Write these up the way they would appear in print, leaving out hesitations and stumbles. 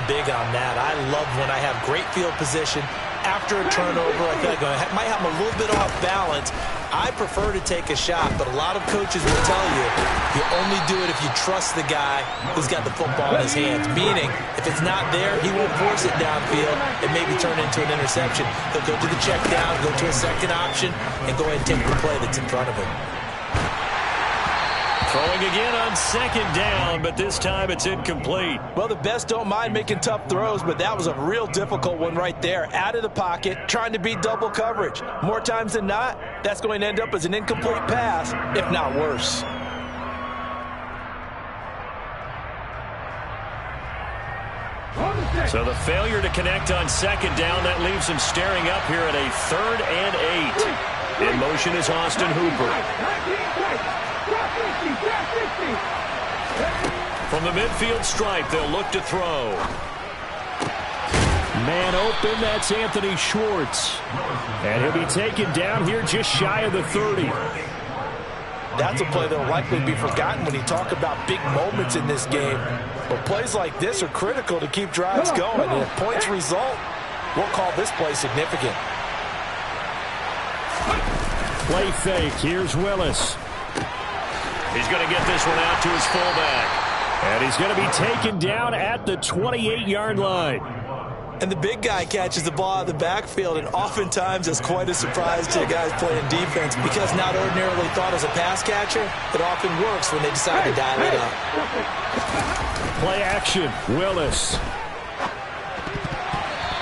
big on that. I love when I have great field position. After a turnover, I feel like I might have a little bit off balance. I prefer to take a shot, but a lot of coaches will tell you, you only do it if you trust the guy who's got the football in his hands. Meaning, if it's not there, he won't force it downfield and maybe turn into an interception. He'll go to the check down, go to a second option, and go ahead and take the play that's in front of him. Throwing again on second down, but this time it's incomplete. Well, the best don't mind making tough throws, but that was a real difficult one right there. Out of the pocket, trying to beat double coverage. More times than not, that's going to end up as an incomplete pass, if not worse. So the failure to connect on second down, that leaves him staring up here at a 3rd and 8. In motion is Austin Hooper. From the midfield stripe, they'll look to throw. Man open, that's Anthony Schwartz. And he'll be taken down here just shy of the 30. That's a play that will likely be forgotten when you talk about big moments in this game. But plays like this are critical to keep drives going. And if points result, we'll call this play significant. Play fake. Here's Willis. He's going to get this one out to his fullback. And he's going to be taken down at the 28-yard line. And the big guy catches the ball out of the backfield, and oftentimes it's quite a surprise to the guys playing defense because not ordinarily thought as a pass catcher, it often works when they decide to dial it up. Play action, Willis.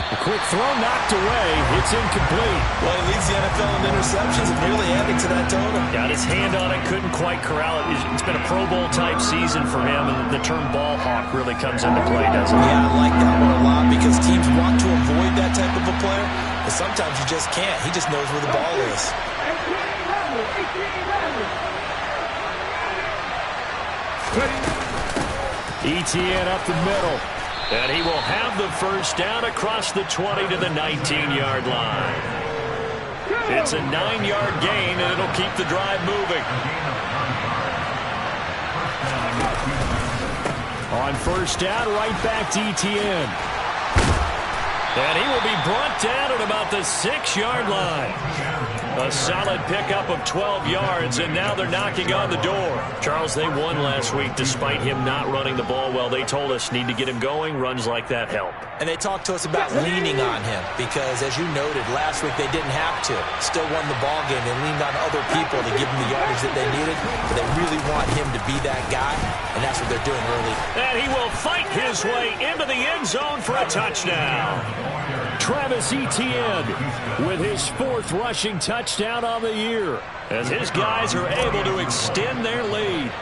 A quick throw knocked away. It's incomplete. Well, he leads the NFL in interceptions and nearly adding to that total. Got his hand on it, couldn't quite corral it. It's been a Pro Bowl-type season for him, and the term ball hawk really comes into play, doesn't it? Yeah, I like that one a lot because teams want to avoid that type of a player, but sometimes you just can't. He just knows where the ball is. Etienne up the middle. And he will have the first down across the 20 to the 19-yard line. It's a 9-yard gain, and it'll keep the drive moving. On first down, right back to Etienne. And he will be brought down at about the 6-yard line. A solid pickup of 12 yards, and now they're knocking on the door. Charles, they won last week despite him not running the ball well. They told us need to get him going. Runs like that help. And they talked to us about leaning on him because, as you noted, last week they didn't have to. Still won the ball game. They leaned on other people to give them the yardage that they needed, but they really want him to be that guy, and that's what they're doing early. And he will fight his way into the end zone for a touchdown. Travis Etienne with his 4th rushing touchdown on the year as his guys are able to extend their lead.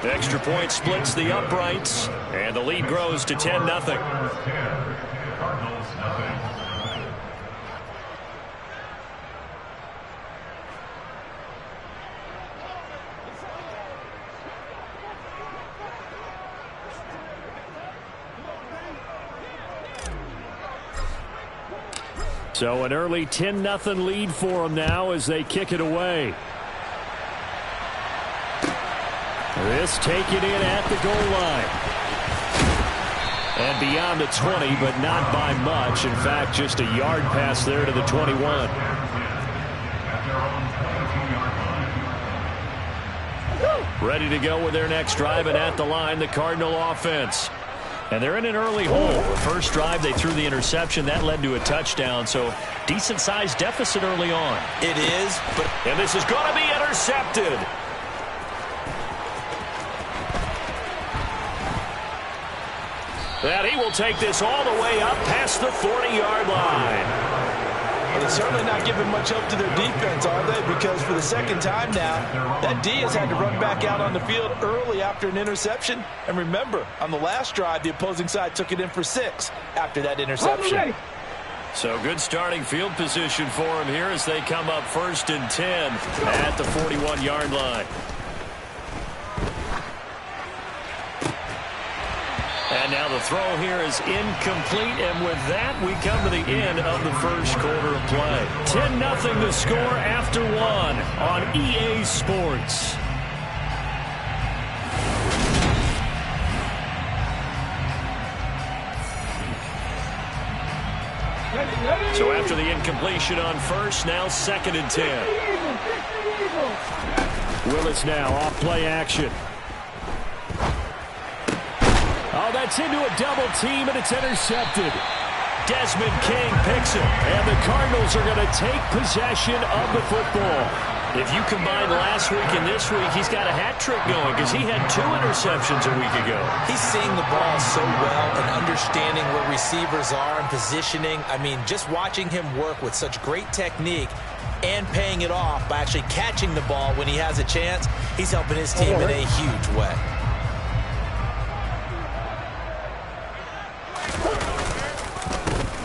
Extra point splits the uprights, and the lead grows to 10-0. So an early 10-0 lead for them now as they kick it away. This taken in at the goal line. And beyond the 20, but not by much. In fact, just a yard pass there to the 21. Ready to go with their next drive, and at the line, the Cardinal offense. And they're in an early hole. The first drive, they threw the interception. That led to a touchdown, so decent-sized deficit early on. It is, but... And this is going to be intercepted. And he will take this all the way up past the 40-yard line. Well, they're certainly not giving much help to their defense, are they? Because for the second time now, that D has had to run back out on the field early after an interception. And remember, on the last drive, the opposing side took it in for 6 after that interception. So good starting field position for him here as they come up 1st and 10 at the 41-yard line. And now the throw here is incomplete, and with that, we come to the end of the first quarter of play. 10-0 the score after 1 on EA Sports. So after the incompletion on first, now 2nd and 10. Willis now off play action. Oh, that's into a double team, and it's intercepted. Desmond King picks it, and the Cardinals are going to take possession of the football. If you combine last week and this week, he's got a hat trick going because he had 2 interceptions a week ago. He's seeing the ball so well and understanding where receivers are and positioning. I mean, just watching him work with such great technique and paying it off by actually catching the ball when he has a chance, he's helping his team in a huge way.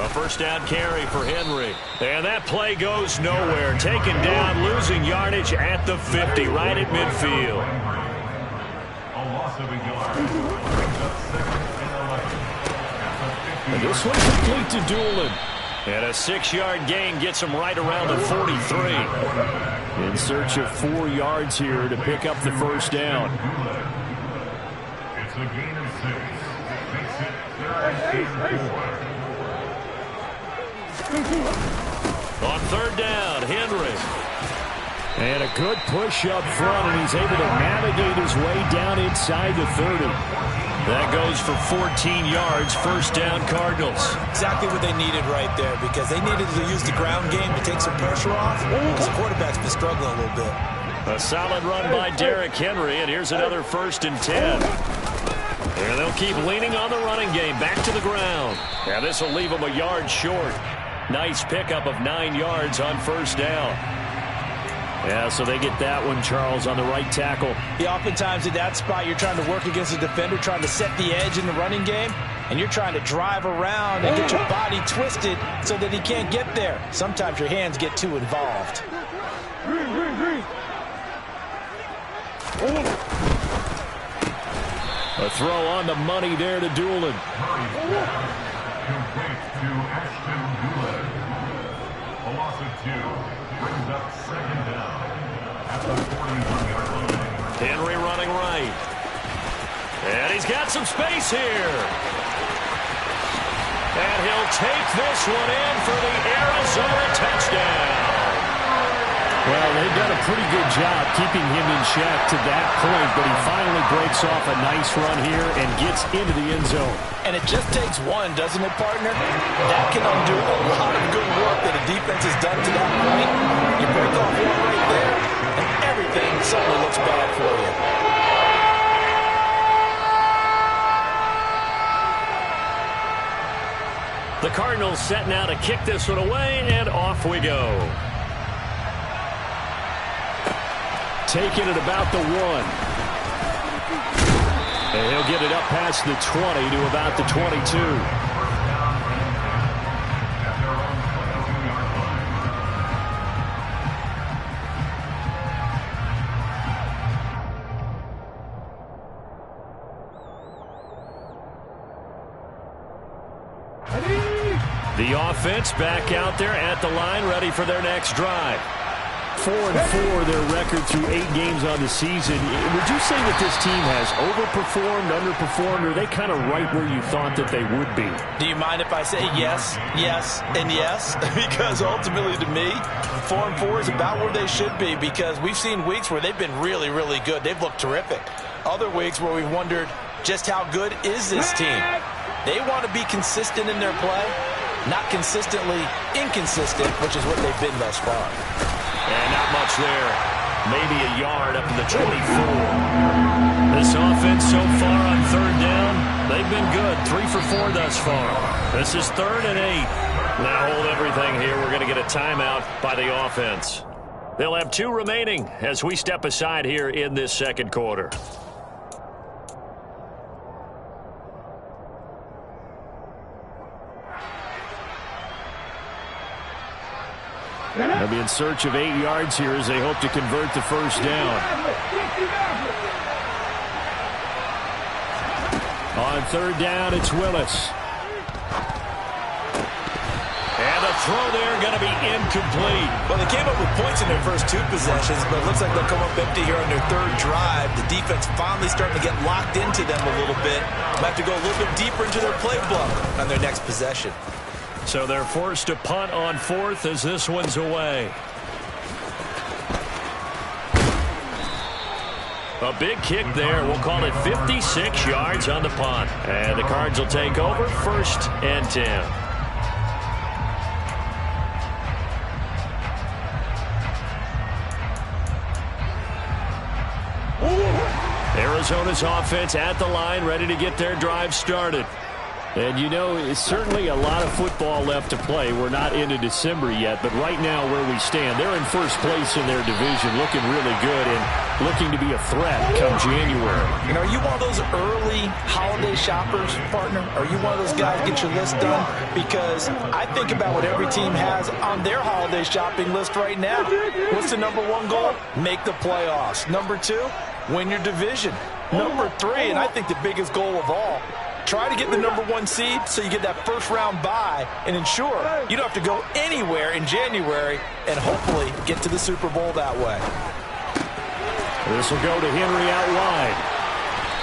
A first down carry for Henry. And that play goes nowhere. Taken down, losing yardage at the 50, right at midfield. And this one complete to Doolin. And a 6-yard gain gets him right around the 43. In search of 4 yards here to pick up the first down. It's a gain of 6. Makes it 3rd. On 3rd down, Henry. And a good push up front, and he's able to navigate his way down inside the 30. That goes for 14 yards, first down Cardinals. Exactly what they needed right there, because they needed to use the ground game to take some pressure off, because the quarterback's been struggling a little bit. A solid run by Derrick Henry, and here's another 1st and 10. And they'll keep leaning on the running game, back to the ground. Now this will leave them a yard short. Nice pickup of 9 yards on first down. Yeah, so they get that one, Charles, on the right tackle. Yeah, oftentimes in that spot, you're trying to work against a defender, trying to set the edge in the running game, and you're trying to drive around and get your body twisted so that he can't get there. Sometimes your hands get too involved. A throw on the money there to Doolin. Henry running right. And he's got some space here. And he'll take this one in for the Arizona touchdown. Well, they've done a pretty good job keeping him in check to that point, but he finally breaks off a nice run here and gets into the end zone. And it just takes one, doesn't it, partner? That can undo a lot of good work that a defense has done to that point. You break off one right there, and everything suddenly looks bad for you. The Cardinals set now to kick this one away, and off we go. Taking it about the 1. And he'll get it up past the 20 to about the 22. The offense back out there at the line, ready for their next drive. 4-4 their record through 8 games on the season. Would you say that this team has overperformed, underperformed, or are they kind of right where you thought that they would be? Do you mind if I say yes, yes, and yes? Because ultimately to me, 4-4 is about where they should be, because we've seen weeks where they've been really, really good. They've looked terrific. Other weeks where we've wondered just how good is this team? They want to be consistent in their play, not consistently inconsistent, which is what they've been thus far. And not much there. Maybe a yard up to the 24. This offense so far on 3rd down, they've been good. 3 for 4 thus far. This is 3rd and 8. Now hold everything here. We're going to get a timeout by the offense. They'll have 2 remaining as we step aside here in this 2nd quarter. They'll be in search of 8 yards here as they hope to convert the first down. On 3rd down, it's Willis. And the throw there going to be incomplete. Well, they came up with points in their first 2 possessions, but it looks like they'll come up empty here on their 3rd drive. The defense finally starting to get locked into them a little bit. Might have to go a little bit deeper into their playbook on their next possession. So they're forced to punt on 4th as this one's away. A big kick there. We'll call it 56 yards on the punt. And the Cards will take over 1st and 10. Arizona's offense at the line, ready to get their drive started. And, you know, it's certainly a lot of football left to play. We're not into December yet, but right now where we stand, they're in first place in their division, looking really good and looking to be a threat come January. And are you one of those early holiday shoppers, partner? Are you one of those guys get your list done? Because I think about what every team has on their holiday shopping list right now. What's the #1 goal? Make the playoffs. #2, win your division. #3, and I think the biggest goal of all, try to get the #1 seed so you get that first-round bye and ensure you don't have to go anywhere in January and hopefully get to the Super Bowl that way. This will go to Henry out wide.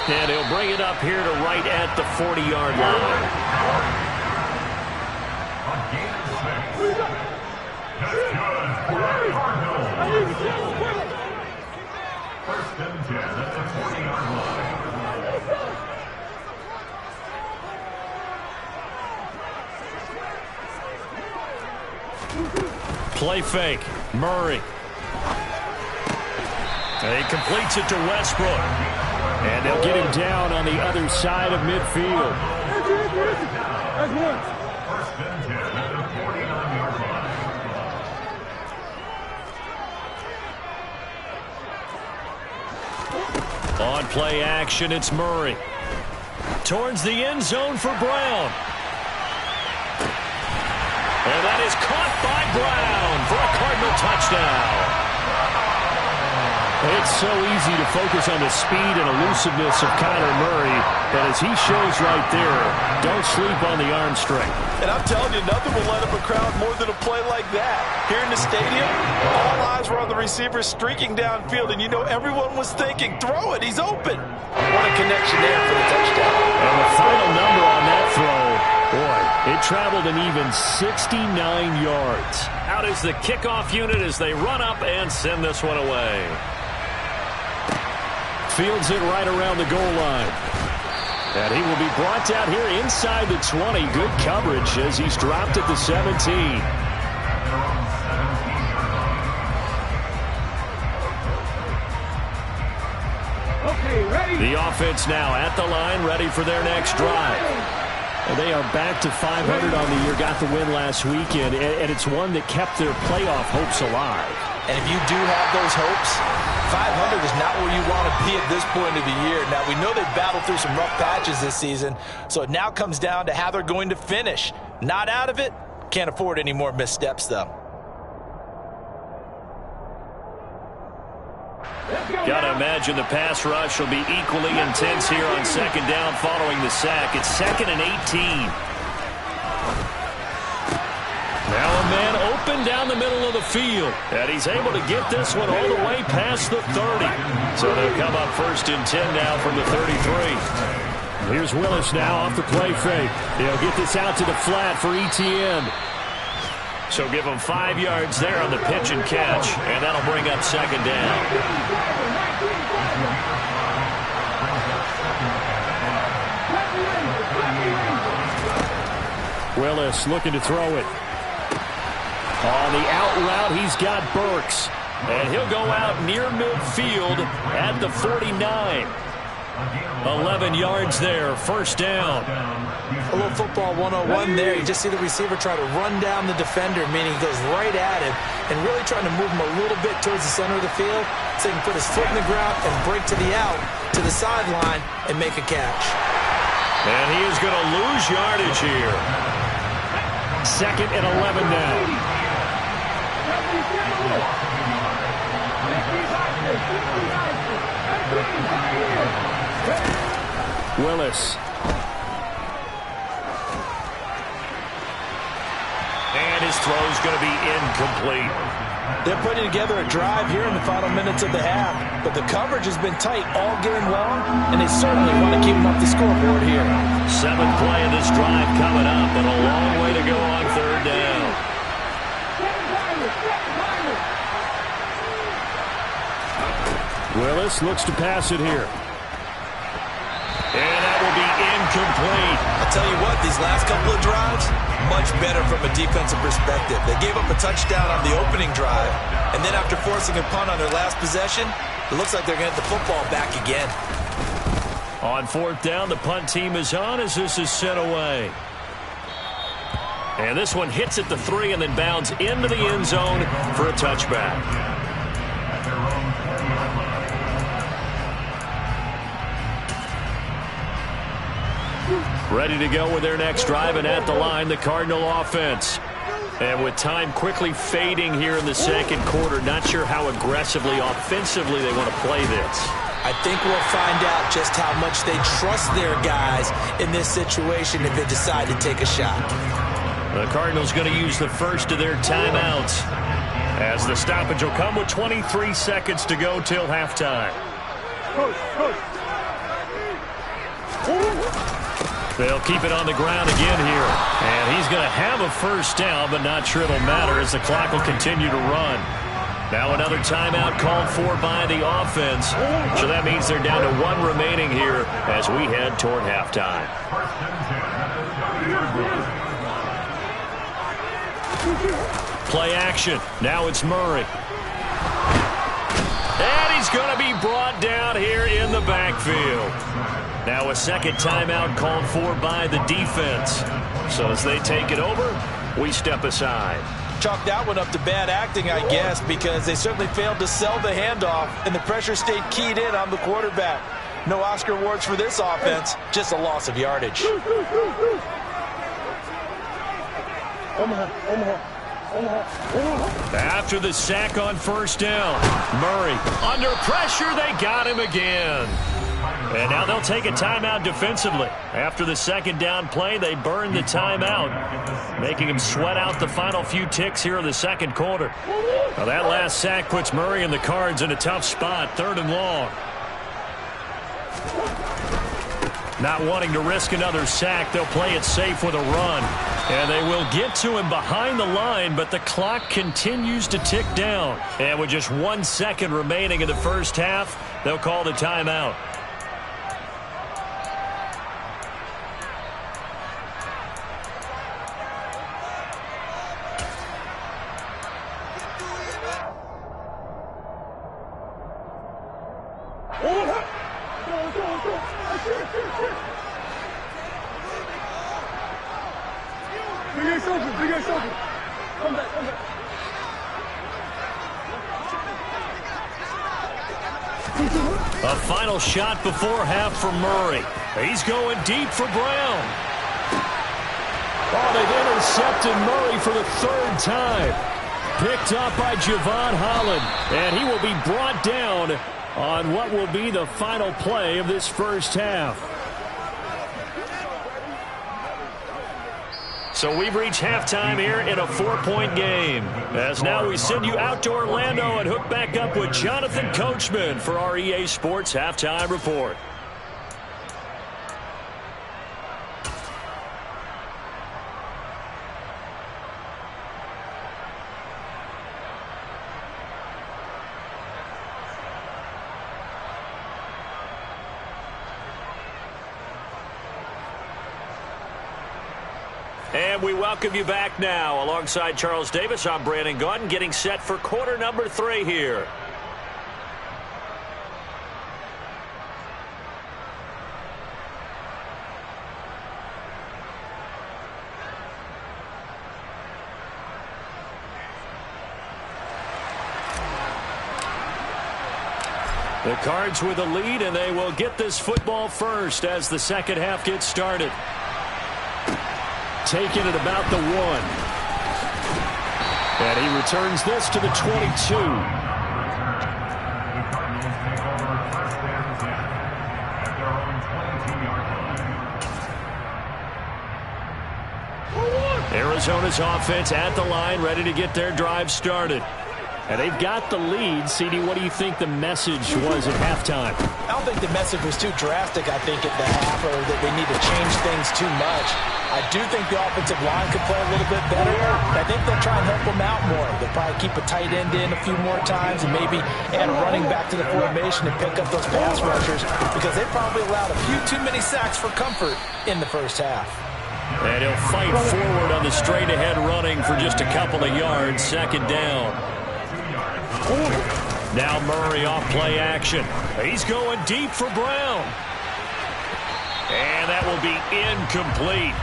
And he'll bring it up here to right at the 40-yard line. First and 10 at the 40-yard line. Play fake. Murray. And he completes it to Westbrook. And they'll get him down on the other side of midfield. First and 10 at the 49-yard line. On play action, it's Murray. Towards the end zone for Brown. And that is caught by Brown for a Cardinal touchdown. It's so easy to focus on the speed and elusiveness of Kyler Murray, but as he shows right there, don't sleep on the arm strength. And I'm telling you, nothing will let up a crowd more than a play like that. Here in the stadium, all eyes were on the receiver streaking downfield, and you know everyone was thinking, throw it, he's open. What a connection there for the touchdown. And the final number on that throw, boy, it traveled an even 69 yards. Out is the kickoff unit as they run up and send this one away. Fields it right around the goal line. And he will be brought down here inside the 20. Good coverage as he's dropped at the 17. The offense now at the line, ready for their next drive. They are back to 500 on the year, got the win last weekend, and it's one that kept their playoff hopes alive. And if you do have those hopes, 500 is not where you want to be at this point of the year. Now, we know they've battled through some rough patches this season, so it now comes down to how they're going to finish. Not out of it, can't afford any more missteps, though. Got to imagine the pass rush will be equally intense here on second down following the sack. It's 2nd and 18. Now a man open down the middle of the field. And he's able to get this one all the way past the 30. So they'll come up 1st and 10 now from the 33. Here's Willis now off the play fake. They'll get this out to the flat for Etienne. So give him 5 yards there on the pitch and catch, and that'll bring up 2nd down. Willis looking to throw it. On the out route, he's got Burks. And he'll go out near midfield at the 49. 11 yards there, 1st down. A little football 101 there. You just see the receiver try to run down the defender, meaning he goes right at him and really trying to move him a little bit towards the center of the field so he can put his foot in the ground and break to the out, to the sideline, and make a catch. And he is going to lose yardage here. 2nd and 11 now. Willis. And his throw is going to be incomplete. They're putting together a drive here in the final minutes of the half, but the coverage has been tight all game long, and they certainly want to keep them off the scoreboard here. 7th play of this drive coming up, and a long way to go on 3rd down. Willis looks to pass it here. And that will be incomplete. I'll tell you what, these last couple of drives, much better from a defensive perspective. They gave up a touchdown on the opening drive, and then after forcing a punt on their last possession, it looks like they're going to get the football back again. On 4th down, the punt team is on as this is sent away. And this one hits at the 3 and then bounds into the end zone for a touchback. Ready to go with their next drive, and at the line, the Cardinal offense. And with time quickly fading here in the 2nd quarter, not sure how aggressively, offensively they want to play this. I think we'll find out just how much they trust their guys in this situation if they decide to take a shot. The Cardinals going to use the first of their timeouts, as the stoppage will come with 23 seconds to go till halftime. They'll keep it on the ground again here. And he's going to have a first down, but not sure it'll matter as the clock will continue to run. Now another timeout called for by the offense. So that means they're down to 1 remaining here as we head toward halftime. Play action. Now it's Murray. And he's going to be brought down here in the backfield. Now a second timeout called for by the defense. So as they take it over, we step aside. Chalk that one up to bad acting, I guess, because they certainly failed to sell the handoff, and the pressure stayed keyed in on the quarterback. No Oscar awards for this offense, just a loss of yardage. After the sack on first down, Murray under pressure, they got him again. And now they'll take a timeout defensively. After the second down play, they burn the timeout, making him sweat out the final few ticks here in the 2nd quarter. Now that last sack puts Murray and the Cards in a tough spot, 3rd and long. Not wanting to risk another sack, they'll play it safe with a run. And they will get to him behind the line, but the clock continues to tick down. And with just 1 second remaining in the first half, they'll call the timeout. A final shot before half for Murray. He's going deep for Brown. Oh, they've intercepted Murray for the 3rd time. Picked up by Javon Holland. And he will be brought down on what will be the final play of this first half. So we've reached halftime here in a 4-point game. As now we send you out to Orlando and hook back up with Jonathan Coachman for our EA Sports Halftime Report. And we welcome you back now. Alongside Charles Davis, I'm Brandon Gaudin, getting set for quarter number 3 here. The Cards with a lead, and they will get this football first as the second half gets started. Taking it about the 1. And he returns this to the 22. Arizona's offense at the line, ready to get their drive started. And they've got the lead. CD, what do you think the message was at halftime? I don't think the message was too drastic, I think, at the half, or that they need to change things too much. I do think the offensive line could play a little bit better. I think they'll try and help them out more. They'll probably keep a tight end in a few more times and maybe add a running back to the formation and pick up those pass rushers, because they probably allowed a few too many sacks for comfort in the first half. And he'll fight forward on the straight-ahead running for just a couple of yards. Second down. Now Murray off play action. He's going deep for Brown. And that will be incomplete.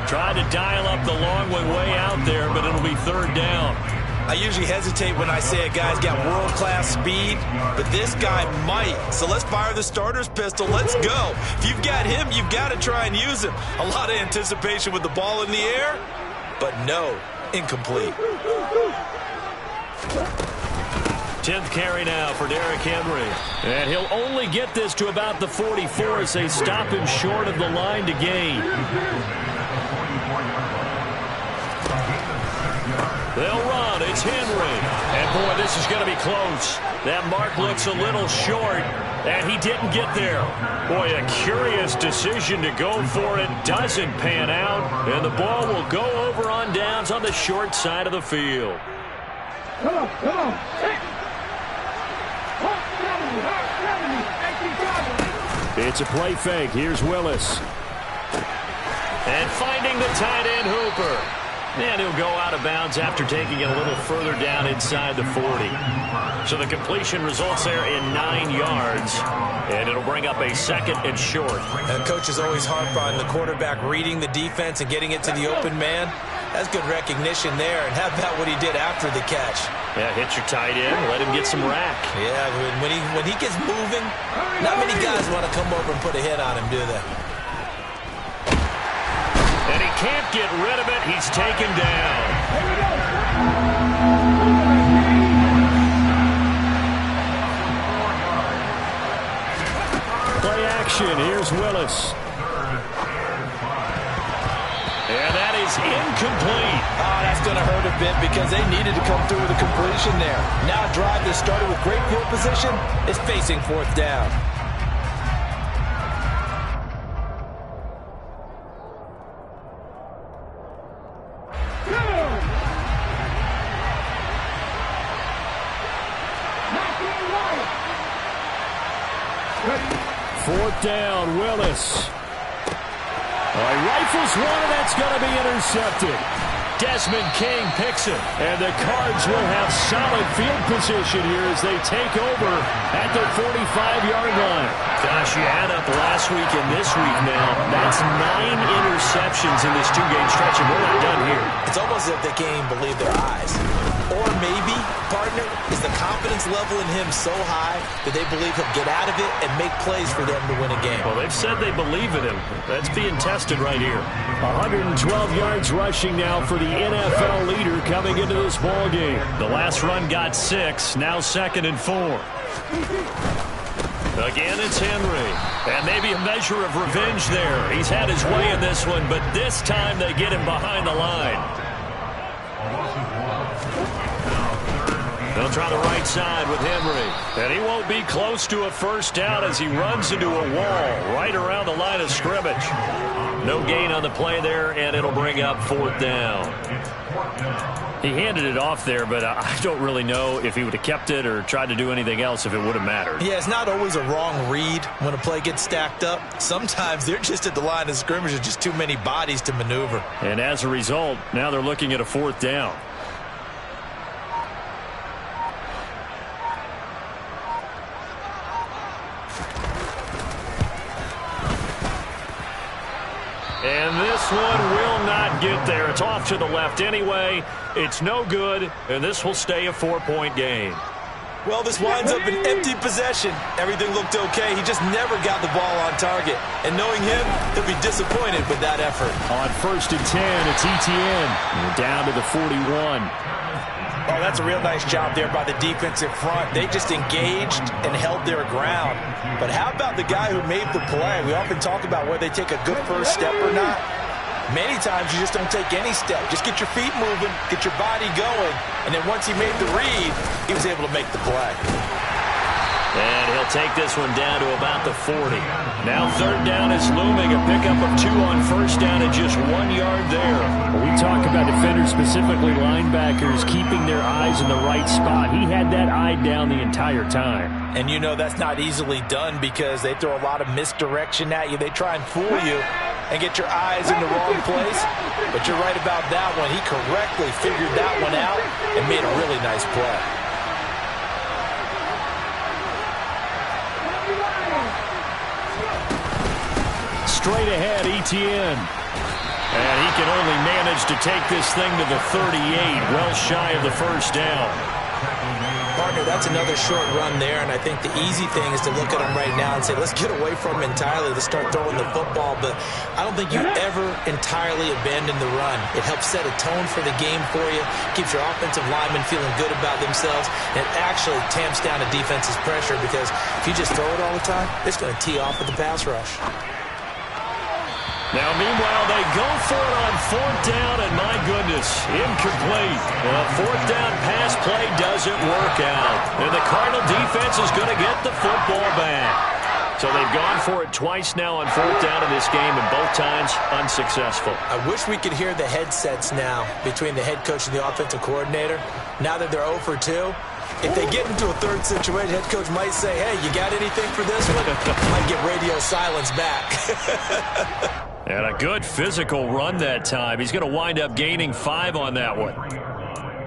Tried to dial up the long one way out there, but it'll be third down. I usually hesitate when I say a guy's got world-class speed, but this guy might. So let's fire the starter's pistol. Let's go. If you've got him, you've got to try and use him. A lot of anticipation with the ball in the air, but no, incomplete. 10th carry now for Derrick Henry. And he'll only get this to about the 44 as they stop him short of the line to gain. They'll run. It's Henry. And, boy, this is going to be close. That mark looks a little short, and he didn't get there. Boy, a curious decision to go for it. Doesn't pan out, and the ball will go over on downs on the short side of the field. Come on. It's a play fake. Here's Willis. And finding the tight end Hooper. And he'll go out of bounds after taking it a little further down inside the 40. So the completion results there in 9 yards. And it'll bring up a second and short. And coaches always harp on the quarterback reading the defense and getting it to the open man. That's good recognition there. And how about what he did after the catch? Yeah, hit your tight end, let him get some rack. Yeah, when he gets moving, not many guys want to come over and put a hit on him, do they? And he can't get rid of it. He's taken down. Play action. Here's Willis. And that is incomplete. Oh, that's going to hurt a bit because they needed to come through with a completion there. Now a drive that started with great field position is facing fourth down. Fourth down, Willis. He rifles one, and that's going to be intercepted. Desmond King picks it. And the Cards will have solid field position here as they take over at the 45-yard line. Gosh, you add up last week and this week now. That's 9 interceptions in this 2-game stretch, and we're not done here. It's almost as if they can't even believe their eyes. Or maybe, partner, is the confidence level in him so high that they believe he'll get out of it and make plays for them to win a game. Well, they've said they believe in him. That's being tested right here. 112 yards rushing now for the NFL leader coming into this ball game. The last run got 6, now 2nd and 4. Again, it's Henry. And maybe a measure of revenge there. He's had his way in this one, but this time they get him behind the line. They'll try the right side with Henry. And he won't be close to a first down as he runs into a wall right around the line of scrimmage. No gain on the play there, and it'll bring up fourth down. He handed it off there, but I don't really know if he would have kept it or tried to do anything else if it would have mattered. Yeah, it's not always a wrong read when a play gets stacked up. Sometimes they're just at the line of scrimmage with just too many bodies to maneuver. And as a result, now they're looking at a fourth down. And this one will not get there. It's off to the left anyway. It's no good, and this will stay a 4-point game. Well, this winds up an empty possession. Everything looked okay. He just never got the ball on target. And knowing him, he'll be disappointed with that effort. On 1st and 10, it's Etienne. And down to the 41. Oh, that's a real nice job there by the defensive front. They just engaged and held their ground. But how about the guy who made the play? We often talk about whether they take a good first step or not. Many times you just don't take any step. Just get your feet moving, get your body going, and then once he made the read, he was able to make the play. And he'll take this one down to about the 40. Now third down is looming. A pickup of 2 on first down and just 1 yard there. When we talk about defenders, specifically linebackers, keeping their eyes in the right spot. He had that eye down the entire time. And you know that's not easily done because they throw a lot of misdirection at you. They try and fool you and get your eyes in the wrong place. But you're right about that one. He correctly figured that one out and made a really nice play. Straight ahead, Etienne. And he can only manage to take this thing to the 38, well shy of the first down. Partner, that's another short run there, and I think the easy thing is to look at him right now and say, let's get away from him entirely. Let's start throwing the football, but I don't think you ever entirely abandon the run. It helps set a tone for the game for you, keeps your offensive linemen feeling good about themselves, and it actually tamps down a defense's pressure because if you just throw it all the time, it's going to tee off with the pass rush. Now, meanwhile, they go for it on fourth down, and my goodness, incomplete. The fourth down pass play doesn't work out, and the Cardinal defense is going to get the football back. So they've gone for it twice now on fourth down in this game, and both times unsuccessful. I wish we could hear the headsets now between the head coach and the offensive coordinator. Now that they're 0 for 2, if they get into a third situation, head coach might say, hey, you got anything for this one? Might get radio silence back. And a good physical run that time. He's going to wind up gaining 5 on that one.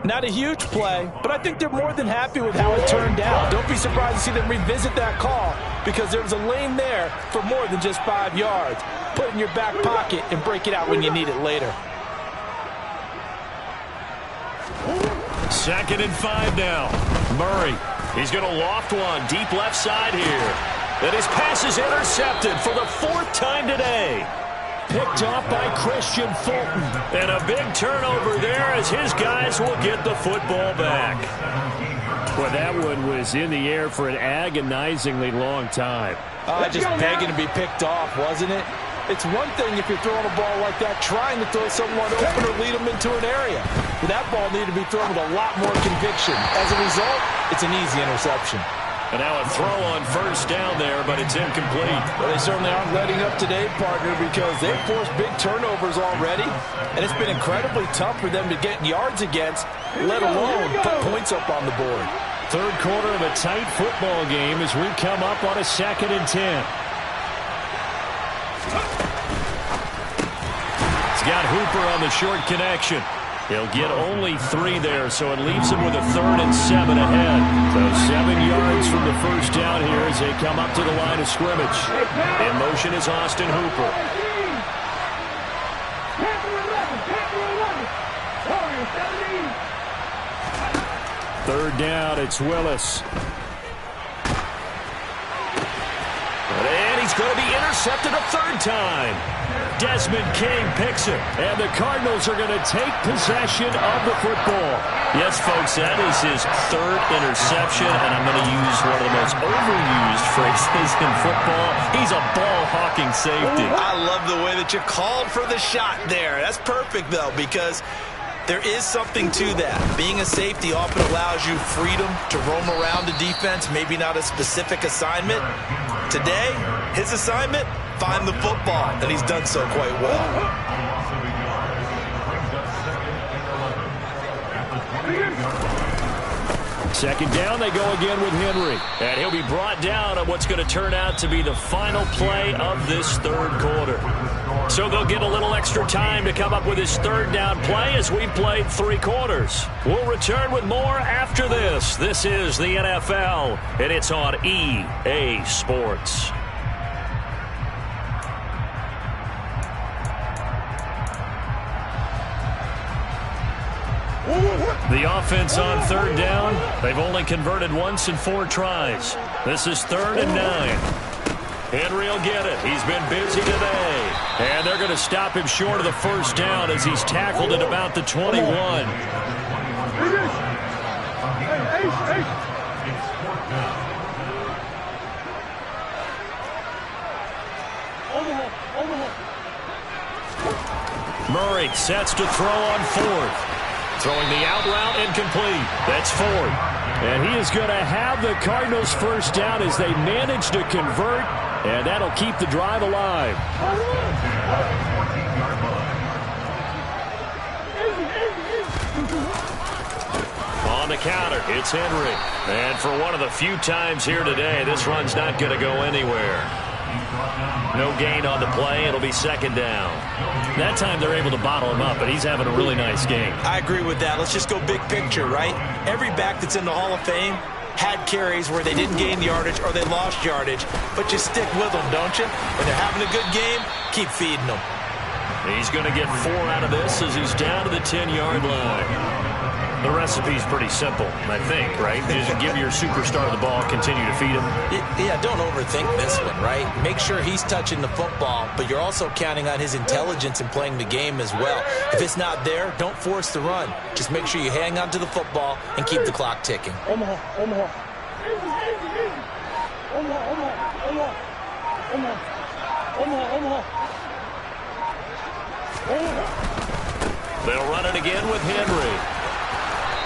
Not a huge play, but I think they're more than happy with how it turned out. Don't be surprised to see them revisit that call because there was a lane there for more than just 5 yards. Put it in your back pocket and break it out when you need it later. 2nd and 5 now. Murray, he's going to loft one deep left side here. And his pass is intercepted for the 4th time today. Picked off by Christian Fulton. And a big turnover there as his guys will get the football back. Well, that one was in the air for an agonizingly long time. Just begging to be picked off, wasn't it? It's one thing if you're throwing a ball like that, trying to throw someone open or lead them into an area. But that ball needed to be thrown with a lot more conviction. As a result, it's an easy interception. And now a throw on first down there, but it's incomplete. Well, they certainly aren't letting up today, partner, because they've forced big turnovers already, and it's been incredibly tough for them to get yards against, let alone put points up on the board. Third quarter of a tight football game as we come up on a 2nd and 10. He's got Hooper on the short connection. He'll get only 3 there, so it leaves him with a 3rd and 7 ahead. So 7 yards from the first down here as they come up to the line of scrimmage. In motion is Austin Hooper. Third down, it's Willis. And he's going to be intercepted a 3rd time. Desmond King picks it. And the Cardinals are going to take possession of the football. Yes, folks, that is his 3rd interception, and I'm going to use one of the most overused phrases in football. He's a ball-hawking safety. I love the way that you called for the shot there. That's perfect, though, because there is something to that. Being a safety often allows you freedom to roam around the defense, maybe not a specific assignment. Today, his assignment, find the football, and he's done so quite well. Second down, they go again with Henry. And he'll be brought down on what's going to turn out to be the final play of this 3rd quarter. So they'll get a little extra time to come up with his 3rd down play as we played 3 quarters. We'll return with more after this. This is the NFL, and it's on EA Sports. The offense on 3rd down, they've only converted once in 4 tries. This is 3rd and 9. Henry will get it. He's been busy today. And they're going to stop him short of the first down as he's tackled at about the 21. Murray sets to throw on fourth. Throwing the out route incomplete. That's Ford. And he is going to have the Cardinals first down as they manage to convert, and that'll keep the drive alive. On the counter, it's Henry. And for one of the few times here today, this run's not going to go anywhere. No gain on the play. It'll be second down. That time they're able to bottle him up, but he's having a really nice game. I agree with that. Let's just go big picture, right? Every back that's in the Hall of Fame had carries where they didn't gain yardage or they lost yardage, but you stick with them, don't you? When they're having a good game, keep feeding them. He's going to get 4 out of this as he's down to the 10-yard line. The recipe's pretty simple, I think, right? Just give your superstar the ball, continue to feed him. Yeah, don't overthink this one, right? Make sure he's touching the football, but you're also counting on his intelligence in playing the game as well. If it's not there, don't force the run. Just make sure you hang on to the football and keep the clock ticking. They'll run it again with Henry.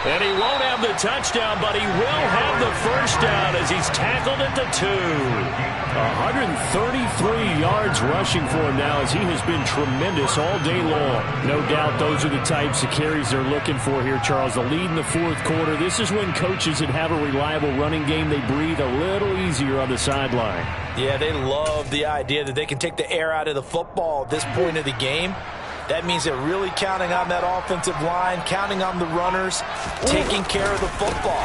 And he won't have the touchdown, but he will have the first down as he's tackled at the 2. 133 yards rushing for him now as he has been tremendous all day long. No doubt those are the types of carries they're looking for here, Charles. The lead in the fourth quarter. This is when coaches that have a reliable running game, they breathe a little easier on the sideline. Yeah, they love the idea that they can take the air out of the football at this point of the game. That means they're really counting on that offensive line, counting on the runners, taking care of the football.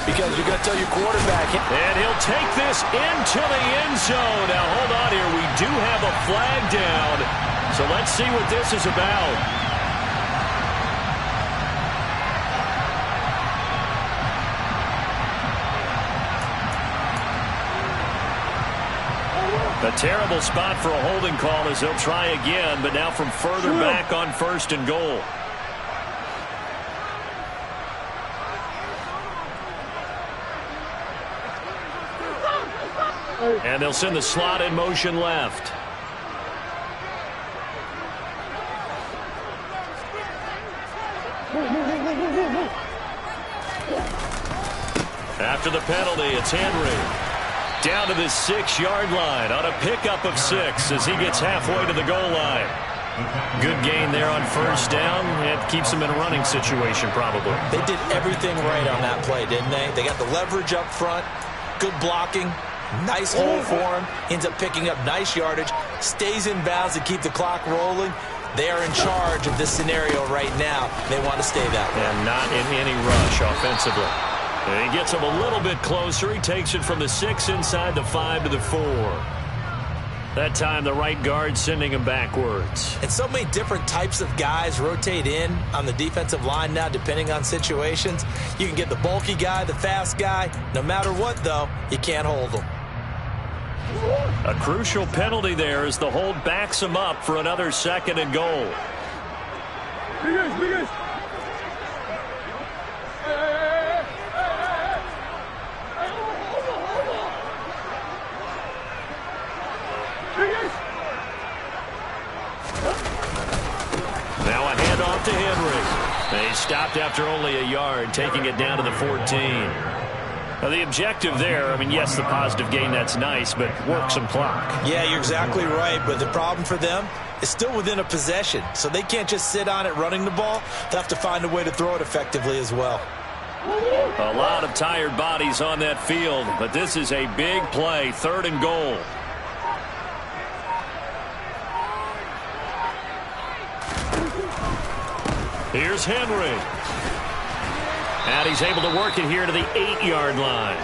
Because you're going to tell your quarterback. And he'll take this into the end zone. Now, hold on here. We do have a flag down. So let's see what this is about. A terrible spot for a holding call as they'll try again, but now from further back on 1st and goal. And they'll send the slot in motion left. After the penalty, it's Henry. Down to the 6-yard line on a pickup of 6 as he gets halfway to the goal line. Good gain there on first down. It keeps him in a running situation probably. They did everything right on that play, didn't they? They got the leverage up front, good blocking, nice hole for him, ends up picking up nice yardage, stays in bounds to keep the clock rolling. They are in charge of this scenario right now. They want to stay that way. And not in any rush offensively. And he gets him a little bit closer. He takes it from the 6 inside the 5 to the 4. That time the right guard sending him backwards. And so many different types of guys rotate in on the defensive line now depending on situations. You can get the bulky guy, the fast guy. No matter what, though, you can't hold them. A crucial penalty there as the hold backs him up for another 2nd and goal. Now a handoff to Henry. He stopped after only a yard, taking it down to the 14. Now the objective there, I mean, yes, the positive gain, that's nice, but work some clock. Yeah, you're exactly right, but the problem for them is still within a possession, so they can't just sit on it running the ball. They'll have to find a way to throw it effectively as well. A lot of tired bodies on that field, but this is a big play, 3rd and goal. Here's Henry. And he's able to work it here to the 8-yard line.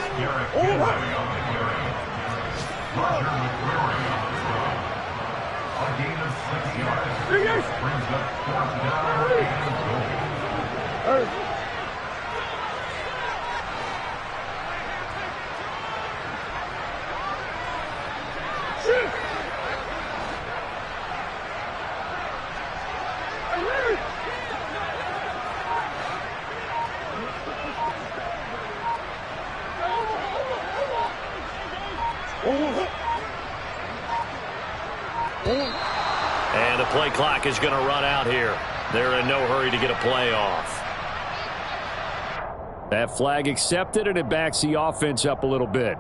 And the play clock is going to run out here. They're in no hurry to get a play off. That flag accepted, and it backs the offense up a little bit.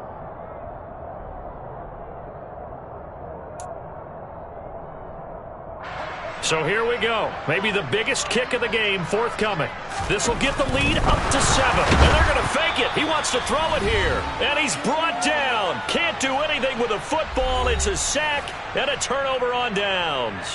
So here we go. Maybe the biggest kick of the game forthcoming. This will get the lead up to 7. And they're going to fake it. He wants to throw it here. And he's brought down. Can't do anything with a football. It's a sack and a turnover on downs.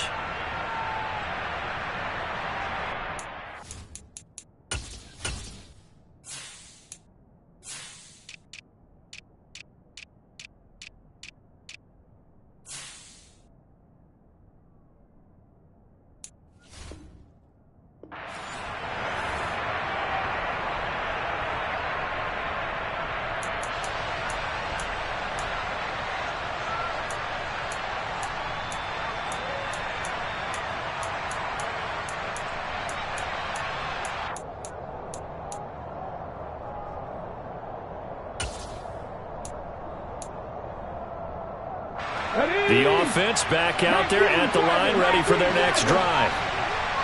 The offense back out there at the line, ready for their next drive.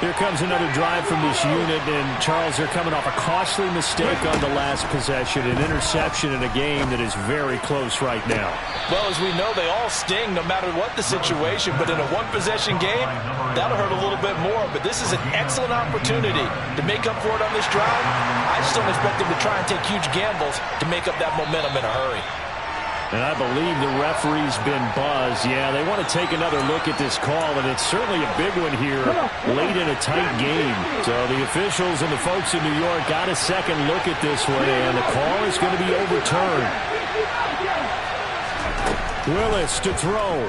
Here comes another drive from this unit, and Charles, they're coming off a costly mistake on the last possession, an interception in a game that is very close right now. Well, as we know, they all sting no matter what the situation, but in a one-possession game, that'll hurt a little bit more. But this is an excellent opportunity to make up for it on this drive. I just don't expect them to try and take huge gambles to make up that momentum in a hurry. And I believe the referee's been buzzed. Yeah, they want to take another look at this call, and it's certainly a big one here late in a tight game. So the officials and the folks in New York got a second look at this one, and the call is going to be overturned. Willis to throw.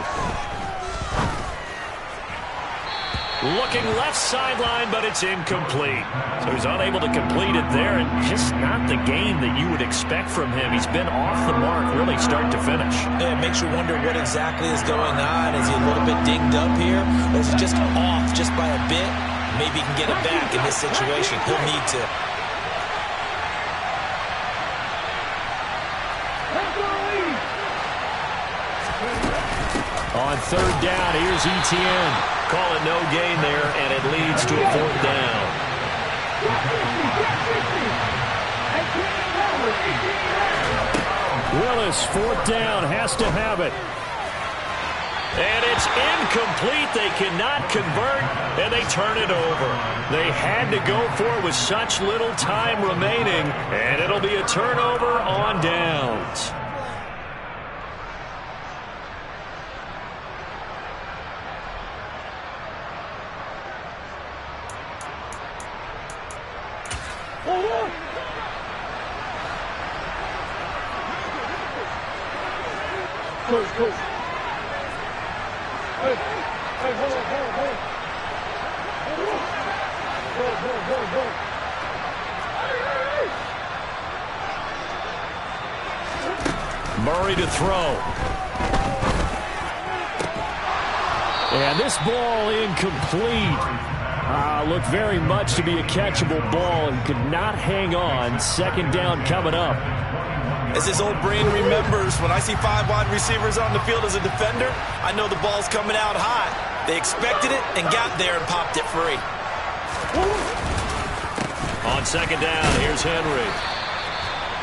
Looking left sideline, but it's incomplete. So he's unable to complete it there, and just not the game that you would expect from him. He's been off the mark really start to finish. Yeah, it makes you wonder what exactly is going on. Is he a little bit dinged up here, or is he just off just by a bit? Maybe he can get it back in this situation. He'll need to. On third down, here's Etienne. Call it no gain there, and it leads to a fourth down. Willis, fourth down, has to have it. And it's incomplete. They cannot convert, and they turn it over. They had to go for it with such little time remaining, and it'll be a turnover on downs. Murray to throw. And this ball incomplete. Looked very much to be a catchable ball and could not hang on. Second down coming up. As his old brain remembers, when I see 5 wide receivers on the field as a defender, I know the ball's coming out high. They expected it and got there and popped it free. On second down, here's Henry.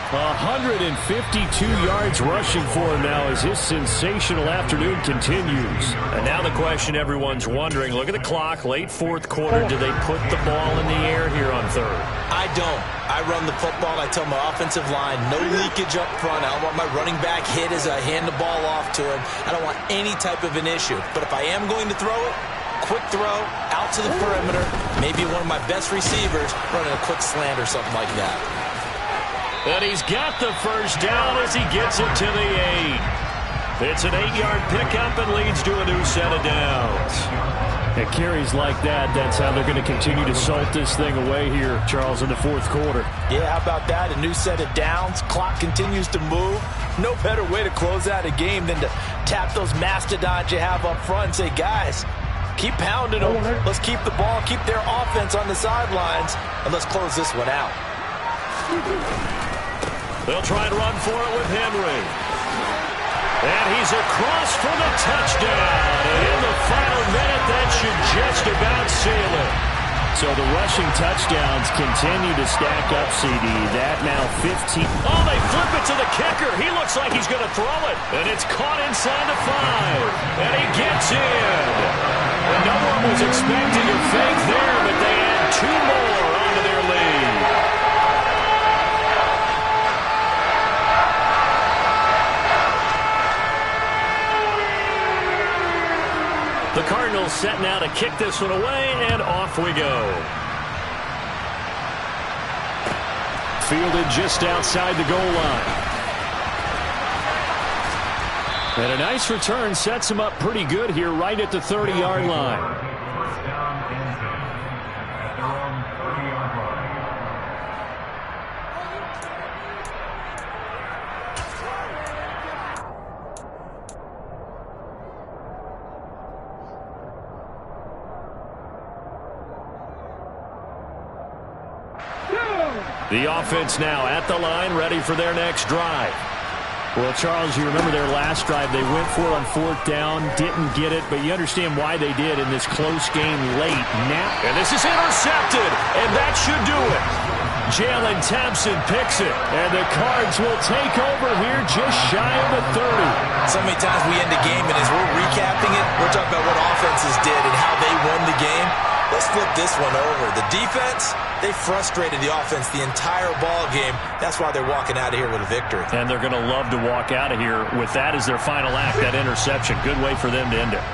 152 yards rushing for him now as his sensational afternoon continues. And now the question everyone's wondering, look at the clock, late fourth quarter. Do they put the ball in the air here on third? I don't. I run the football. I tell my offensive line, no leakage up front. I don't want my running back hit as I hand the ball off to him. I don't want any type of an issue. But if I am going to throw it, quick throw, out to the perimeter, maybe one of my best receivers running a quick slant or something like that. And he's got the first down as he gets it to the 8. It's an 8-yard pickup and leads to a new set of downs. At carries like that, that's how they're going to continue to salt this thing away here, Charles, in the fourth quarter. Yeah, how about that? A new set of downs. Clock continues to move. No better way to close out a game than to tap those mastodons you have up front and say, guys, keep pounding them. Let's keep the ball, keep their offense on the sidelines, and let's close this one out. They'll try and run for it with Henry. And he's across for the touchdown. And in the final minute, that So the rushing touchdowns continue to stack up, CD. That now 15. Oh, they flip it to the kicker. He looks like he's going to throw it. And it's caught inside the 5. And he gets in. And no one was expecting a fake there, but they add 2 more onto their lead. The Cardinals set now to kick this one away, and off we go. Fielded just outside the goal line. And a nice return sets him up pretty good here right at the 30-yard line. First down and 10 at their own 30-yard line. The offense now at the line, ready for their next drive. Well, Charles, you remember their last drive. They went for it on 4th down, didn't get it, but you understand why they did in this close game late. Now, and this is intercepted, and that should do it. Jalen Thompson picks it, and the Cards will take over here just shy of the 30. So many times we end the game, and as we're recapping it, we're talking about what offenses did and how they won the game. Let's flip this one over. The defense, they frustrated the offense the entire ball game. That's why they're walking out of here with a victory. And they're going to love to walk out of here with that as their final act, that interception. Good way for them to end it.